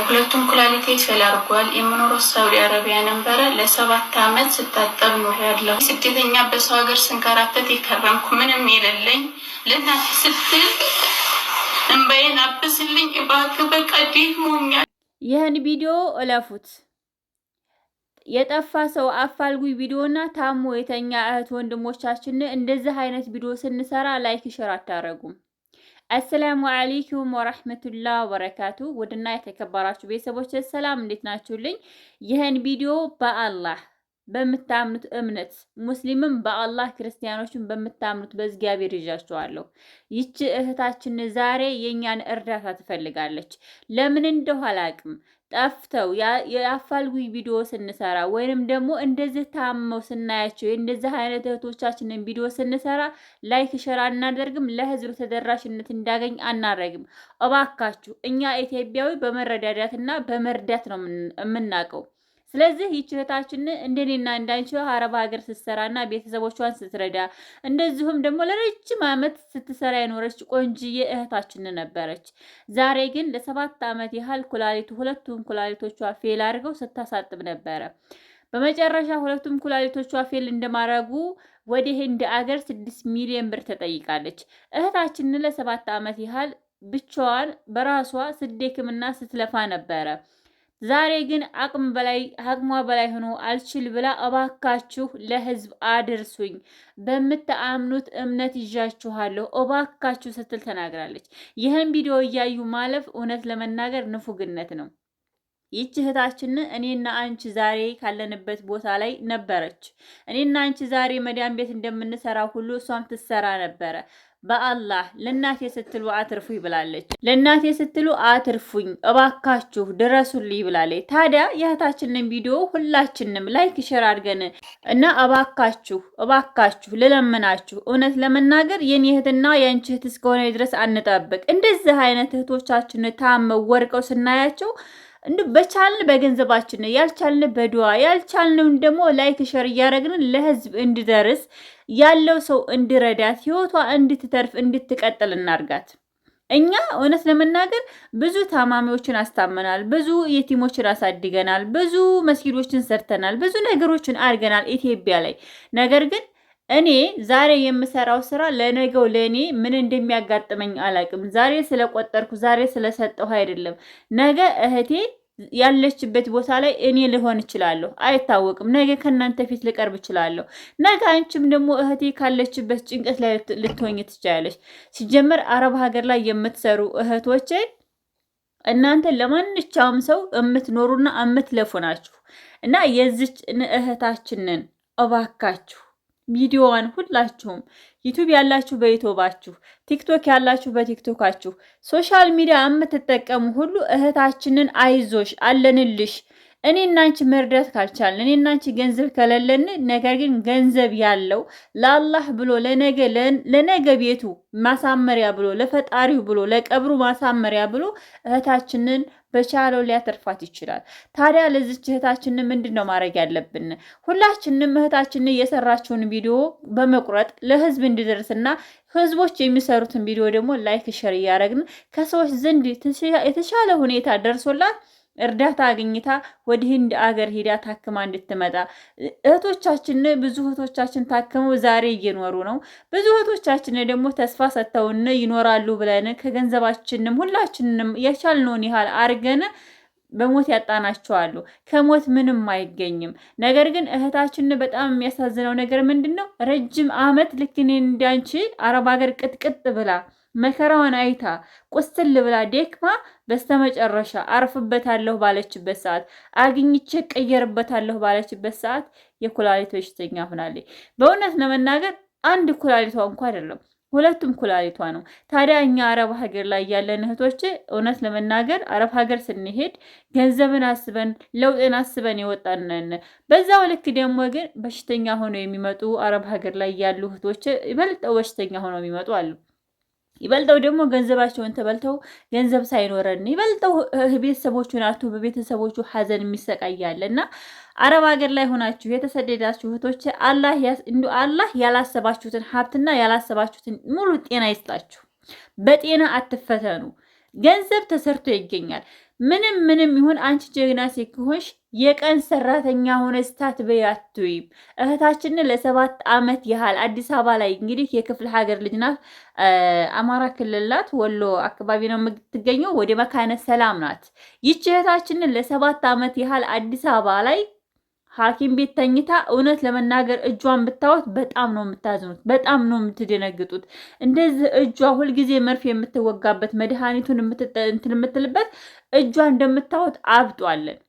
ሁለቱም ኩላሊቴ ፌል አድርጓል። የምኖረው ሳውዲ አረቢያ ነበረ። ለ7 ዓመት ስታጠብ ኖር ያለሁ ስደተኛ በሰው ሀገር ስንከራተት የከረምኩ ምንም የሌለኝ ለእናት ስትል እንባዬን አብስልኝ እባክህ፣ በቃ ደክሞኛል። ይህን ቪዲዮ እለፉት። የጠፋ ሰው አፋልጉኝ ቪዲዮና ታሞ የተኛ እህት ወንድሞቻችን እንደዚህ አይነት ቪዲዮ ስንሰራ ላይክ ሼር አታረጉም። አሰላሙ አለይኩም ወራህመቱላሂ ወበረካቱ። ውድና የተከበራችሁ ቤተሰቦች ሰላም፣ እንዴት ናችሁልኝ? ይህን ቪዲዮ በአላህ በምታምኑት እምነት ሙስሊምም በአላህ ክርስቲያኖችን በምታምኑት በእግዚአብሔር ይዣችኋለሁ። ይቺ እህታችን ዛሬ የኛን እርዳታ ትፈልጋለች። ለምን እንደው አላቅም ጠፍተው የአፋልጉኝ ቪዲዮ ስንሰራ ወይንም ደግሞ እንደዚህ ታመው ስናያቸው እንደዚህ አይነት እህቶቻችንን ቪዲዮ ስንሰራ ላይክ ሸር አናደርግም፣ ለህዝብ ተደራሽነት እንዳገኝ አናደርግም። እባካችሁ እኛ ኢትዮጵያዊ በመረዳዳትና በመርዳት ነው የምናውቀው። ስለዚህ ይህች እህታችን እንደኔና እንዳንቺ አረብ ሀገር ስትሰራና ቤተሰቦቿን ስትረዳ እንደዚሁም ደግሞ ለረጅም ዓመት ስትሰራ የኖረች ቆንጅዬ እህታችን ነበረች። ዛሬ ግን ለ7 ዓመት ያህል ሁለቱም ኩላሊቶቿ ፌል አድርገው ስታሳጥብ ነበረ። በመጨረሻ ሁለቱም ኩላሊቶቿ ፌል እንደማረጉ ወደ ህንድ አገር 6 ሚሊዮን ብር ተጠይቃለች። እህታችን ለ7 ዓመት ያህል ብቻዋን በራሷ ስትደክምና ስትለፋ ነበረ። ዛሬ ግን አቅሟ በላይ ሆኖ አልችል ብላ እባካችሁ ለህዝብ አድርሱኝ፣ በምትአምኑት እምነት ይዣችኋለሁ እባካችሁ ስትል ተናግራለች። ይህን ቪዲዮ እያዩ ማለፍ እውነት ለመናገር ንፉግነት ነው። ይህች እህታችን እኔና አንቺ ዛሬ ካለንበት ቦታ ላይ ነበረች። እኔና አንቺ ዛሬ መዳም ቤት እንደምንሰራ ሁሉ እሷም ትሰራ ነበረ። በአላህ ለእናቴ ስትሉ አትርፉኝ ብላለች። ለእናቴ ስትሉ አትርፉኝ እባካችሁ ድረሱልኝ ብላለች። ታዲያ የእህታችንን ቪዲዮ ሁላችንም ላይክ ሼር አድርገን እና እባካችሁ ልለምናችሁ፣ እውነት ለመናገር የኔ እህትና የአንቺ እህት እስከሆነ ድረስ አንጠብቅ። እንደዚህ አይነት እህቶቻችን ታመው ወርቀው ስናያቸው በቻልን በገንዘባችን ያልቻልን በዱዓ ያልቻልነውን ደግሞ ላይክ ሸር እያደረግን ለህዝብ እንዲደርስ ያለው ሰው እንዲረዳት ህይወቷ እንድትተርፍ እንድትቀጥል እናርጋት። እኛ እውነት ለመናገር ብዙ ታማሚዎችን አስታመናል፣ ብዙ የቲሞችን አሳድገናል፣ ብዙ መስጊዶችን ሰርተናል፣ ብዙ ነገሮችን አድርገናል ኢትዮጵያ ላይ። ነገር ግን እኔ ዛሬ የምሰራው ስራ ለነገው ለኔ ምን እንደሚያጋጥመኝ አላቅም። ዛሬ ስለቆጠርኩ ዛሬ ስለሰጠሁ አይደለም። ነገ እህቴ ያለችበት ቦታ ላይ እኔ ልሆን እችላለሁ፣ አይታወቅም። ነገ ከእናንተ ፊት ልቀርብ እችላለሁ። ነገ አንቺም ደግሞ እህቴ ካለችበት ጭንቀት ላይ ልትሆኝ ትችላለች። ሲጀመር አረብ ሀገር ላይ የምትሰሩ እህቶቼ እናንተ ለማንኛውም ሰው የምትኖሩና የምትለፉ ናችሁ እና የዚች እህታችንን እባካችሁ ቪዲዮዋን ሁላችሁም ዩቲዩብ ያላችሁ በዩቲዩባችሁ፣ ቲክቶክ ያላችሁ በቲክቶካችሁ፣ ሶሻል ሚዲያ የምትጠቀሙ ሁሉ እህታችንን አይዞሽ አለንልሽ። እኔ እናንቺ መርዳት ካልቻልን እኔ እናንቺ ገንዘብ ከሌለን፣ ነገር ግን ገንዘብ ያለው ለአላህ ብሎ ለነገ ቤቱ ማሳመሪያ ብሎ ለፈጣሪው ብሎ ለቀብሩ ማሳመሪያ ብሎ እህታችንን በቻለው ሊያተርፋት ይችላል። ታዲያ ለዚች እህታችን ምንድነው ማድረግ ያለብን? ሁላችንም እህታችን የሰራችውን ቪዲዮ በመቁረጥ ለህዝብ እንዲደርስና ህዝቦች የሚሰሩትን ቪዲዮ ደግሞ ላይክ ሼር እያደረግን ከሰዎች ዘንድ የተሻለ ሁኔታ ደርሶላት እርዳታ አግኝታ ወደ ህንድ አገር ሄዳ ታክማ እንድትመጣ። ብዙ እህቶቻችን ታክመው ዛሬ እየኖሩ ነው። ብዙ እህቶቻችን ደግሞ ተስፋ ሰጥተውን ይኖራሉ ብለን ከገንዘባችንም ሁላችንም የቻልነውን ያህል አርገን በሞት ያጣናቸዋሉ። ከሞት ምንም አይገኝም። ነገር ግን እህታችን በጣም የሚያሳዝነው ነገር ምንድነው? ረጅም ዓመት ልክ እኔ እንዳንቺ አረብ ሀገር ቅጥቅጥ ብላ መከራዋን አይታ ቁስል ብላ ደክማ በስተመጨረሻ አርፍበታለሁ ባለችበት ሰዓት፣ አግኝቼ ቀየርበታለሁ ባለችበት ሰዓት የኩላሊት በሽተኛ ሆናለች። በእውነት ለመናገር አንድ ኩላሊቷ እንኳን አይደለም ሁለቱም ኩላሊቷ ነው። ታዲያ እኛ አረብ ሀገር ላይ ያለን እህቶች እውነት ለመናገር አረብ ሀገር ስንሄድ ገንዘብን አስበን ለውጥን አስበን የወጣንን፣ በዛው ልክ ደግሞ ግን በሽተኛ ሆነው የሚመጡ አረብ ሀገር ላይ ያሉ እህቶች ይበልጠው በሽተኛ ሆነው የሚመጡ አሉ። ይበልጠው ደግሞ ገንዘባቸውን ተበልተው ገንዘብ ሳይኖረን ይበልጠው ቤተሰቦቹን አቶ በቤተሰቦቹ ሀዘን የሚሰቃያልና አረብ ሀገር ላይ ሆናችሁ የተሰደዳችሁ እህቶች አላህ ያላሰባችሁትን ሀብትና ያላሰባችሁትን ሙሉ ጤና ይስጣችሁ። በጤና አትፈተኑ። ገንዘብ ተሰርቶ ይገኛል። ምንም ይሁን አንቺ ጀግና ሴት ከሆንሽ የቀን ሰራተኛ ሆነ ስታት በያቱይም እህታችንን ለ7 ዓመት ያህል አዲስ አበባ ላይ እንግዲህ የክፍለ ሀገር ልጅ ናት። አማራ ክልል ናት፣ ወሎ አካባቢ ነው የምትገኘው። ወደ መካነ ሰላም ናት። ይቺ እህታችንን ለ7 ዓመት ያህል አዲስ አበባ ላይ ሐኪም ቤት ተኝታ እውነት ለመናገር እጇን ብታወት በጣም ነው የምታዝኑት፣ በጣም ነው የምትደነግጡት። እንደዚህ እጇ ሁልጊዜ መርፌ የምትወጋበት መድኃኒቱን እንትን የምትልበት እጇ እንደምታወት አብጧለን።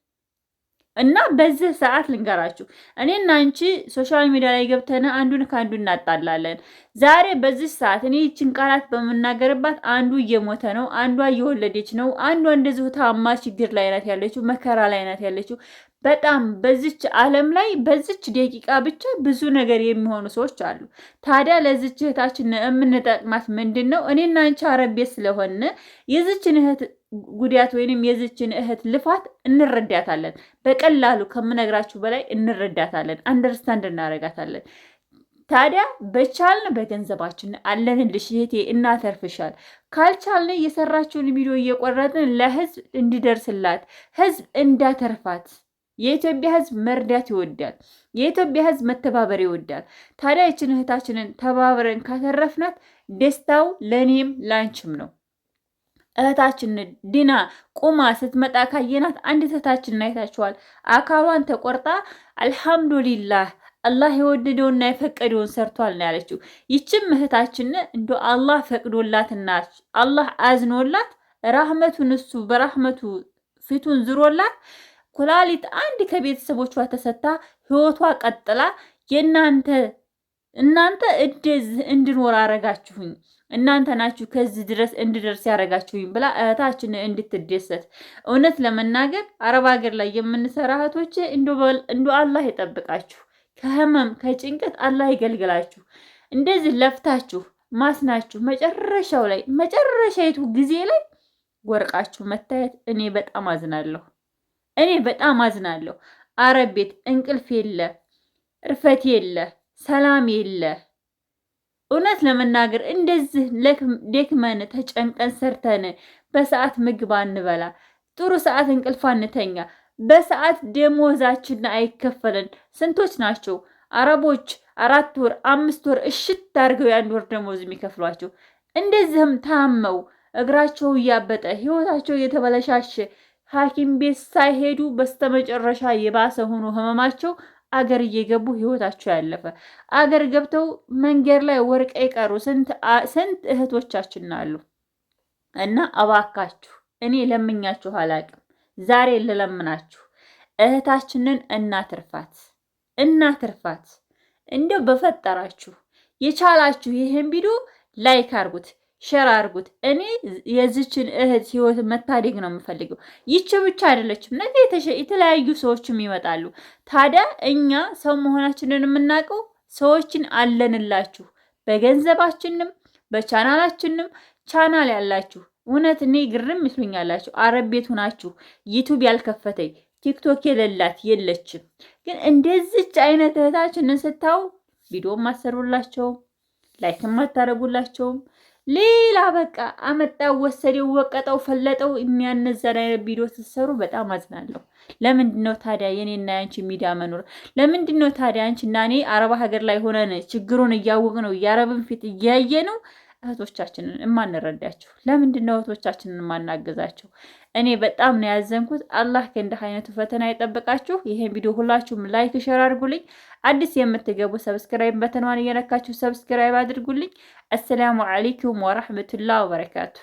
እና በዚህ ሰዓት ልንገራችሁ እኔና አንቺ ሶሻል ሚዲያ ላይ ገብተን አንዱን ከአንዱ እናጣላለን። ዛሬ በዚህ ሰዓት እኔ ይችን ቃላት በመናገርባት አንዱ እየሞተ ነው፣ አንዷ እየወለደች ነው፣ አንዷ እንደዚሁ ታማ ችግር ላይ ናት ያለችው፣ መከራ ላይ ናት ያለችው። በጣም በዚች ዓለም ላይ በዚች ደቂቃ ብቻ ብዙ ነገር የሚሆኑ ሰዎች አሉ። ታዲያ ለዚች እህታችን የምንጠቅማት ምንድን ነው? እኔና አንቺ አረብ ቤት ስለሆነ የዚችን እህት ጉዳት ወይንም የዚችን እህት ልፋት እንረዳታለን። በቀላሉ ከምነግራችሁ በላይ እንረዳታለን፣ አንደርስታንድ እናረጋታለን። ታዲያ በቻልን በገንዘባችን አለንልሽ እህቴ እናተርፍሻል። ካልቻልን የሰራችውን ቪዲዮ እየቆረጥን ለህዝብ እንዲደርስላት ህዝብ እንዳተርፋት። የኢትዮጵያ ህዝብ መርዳት ይወዳል። የኢትዮጵያ ህዝብ መተባበር ይወዳል። ታዲያ ይችን እህታችንን ተባብረን ካተረፍናት ደስታው ለኔም ላንችም ነው። እህታችን ዲና ቁማ ስትመጣ ካየናት አንድ እህታችንን አይታችኋል። አካሏን ተቆርጣ አልሐምዱሊላህ አላህ የወደደውና የፈቀደውን ሰርቷል ነው ያለችው። ይችም እህታችን እንዶ አላህ ፈቅዶላትና አላህ አዝኖላት ራህመቱን እሱ በራህመቱ ፊቱን ዝሮላት ኩላሊት አንድ ከቤተሰቦቿ ተሰታ ህይወቷ ቀጥላ እናንተ እንደዚህ እንድኖር አረጋችሁኝ፣ እናንተ ናችሁ ከዚህ ድረስ እንድደርስ ያረጋችሁኝ ብላ እህታችን እንድትደሰት። እውነት ለመናገር አረብ ሀገር ላይ የምንሰራ እህቶች እንዶ አላህ ይጠብቃችሁ፣ ከህመም ከጭንቀት አላህ ይገልግላችሁ። እንደዚህ ለፍታችሁ ማስናችሁ መጨረሻይቱ ጊዜ ላይ ወርቃችሁ መታየት እኔ በጣም አዝናለሁ። አረብ ቤት እንቅልፍ የለ፣ እርፈት የለ፣ ሰላም የለ። እውነት ለመናገር እንደዚህ ደክመን ተጨንቀን ሰርተን በሰዓት ምግብ አንበላ፣ ጥሩ ሰዓት እንቅልፍ አንተኛ፣ በሰዓት ደሞዛችን አይከፈለን። ስንቶች ናቸው አረቦች 4 ወር 5 ወር እሽት አድርገው የ1 ወር ደሞዝ የሚከፍሏቸው? እንደዚህም ታመው እግራቸው እያበጠ ህይወታቸው እየተበለሻሸ ሐኪም ቤት ሳይሄዱ በስተመጨረሻ የባሰ ሆኖ ህመማቸው አገር እየገቡ ህይወታቸው ያለፈ፣ አገር ገብተው መንገድ ላይ ወርቅ የቀሩ ስንት እህቶቻችን አሉ። እና እባካችሁ እኔ ለምኛችሁ አላቅም፣ ዛሬ ልለምናችሁ እህታችንን እናትርፋት። እንደው በፈጠራችሁ የቻላችሁ ይሄን ቪዲዮ ላይክ አርጉት፣ ሼር አርጉት። እኔ የዚችን እህት ህይወት መታደግ ነው የምፈልገው። ይቺ ብቻ አይደለችም፣ ነገ የተለያዩ ሰዎችም ይመጣሉ። ታዲያ እኛ ሰው መሆናችንን የምናውቀው ሰዎችን አለንላችሁ፣ በገንዘባችንም በቻናላችንም። ቻናል ያላችሁ እውነት እኔ ግርም ይስሉኛላችሁ። አረብ ቤት ሆናችሁ ዩቲዩብ ያልከፈተኝ ቲክቶክ የሌላት የለችም። ግን እንደዚች አይነት እህታችንን ስታው ቪዲዮ ማሰሩላቸውም ላይክ ማታረጉላቸውም። ሌላ በቃ አመጣው ወሰደው ወቀጠው ፈለጠው የሚያነዛን አይነት ቪዲዮ ስትሰሩ በጣም አዝናለሁ። ለምንድነው ታዲያ የኔና ያንቺ ሚዲያ መኖር? ለምንድነው ታዲያ አንቺና እኔ አረብ ሀገር ላይ ሆነን ችግሩን እያወቅ ነው የአረብን ፊት እያየ ነው እህቶቻችንን የማንረዳቸው? ለምንድነው እህቶቻችንን የማናገዛቸው? እኔ በጣም ነው ያዘንኩት። አላህ ከእንዲህ አይነቱ ፈተና ይጠብቃችሁ። ይሄን ቪዲዮ ሁላችሁም ላይክ ሼር አድርጉልኝ። አዲስ የምትገቡ ሰብስክራይብ በተንዋን እየነካችሁ ሰብስክራይብ አድርጉልኝ። አሰላሙ አለይኩም ወራህመቱላሂ ወበረካቱ።